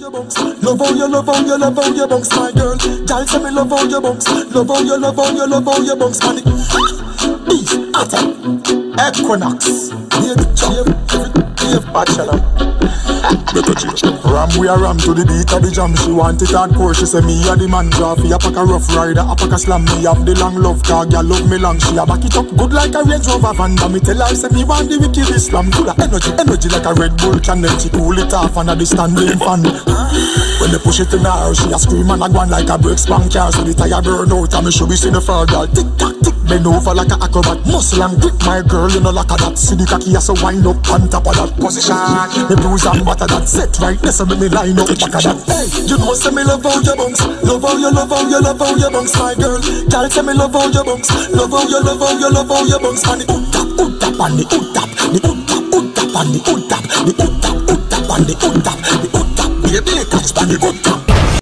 Love how you, love how you, love how you bunks, my girl. Girl, tell me love how you bunks. Love how you, love how you, love how you bunks, man. Beef, attack, Equinox. Beef, bachelor. Ram, we a ram to the beat of the jam. She want it hardcore. She say me a the man. Draffy, a pack a rough rider, a pack a slam. Me have the long love car, girl love me long. She a back it up good like a Range Rover van. Me tell her say me want the wicked Islam. Full of energy, energy like a Red Bull can. Then she cool it off under the standing fan. When they push it in her, she a scream and a go on like a brake spank car. So the tire burn out and me should be seeing the fur, girl. Tick tock tick, bend over like a acrobat. Muscle and grip, my girl, you know like a that. See the cocky so wind up on top of that position. Me bruise and butter that set right there, so me line up back of that. Hey, you know say me love how you bunks. Love how you, love how you, love how you bunks, my girl. Girl, say me love how you bunks. Love how you, love how you, love how you bunks. And the ut tap and the ut tap, the ut tap and the ut tap, the ut tap and the ut tap, the ut tap. Baby, catch and the ut tap.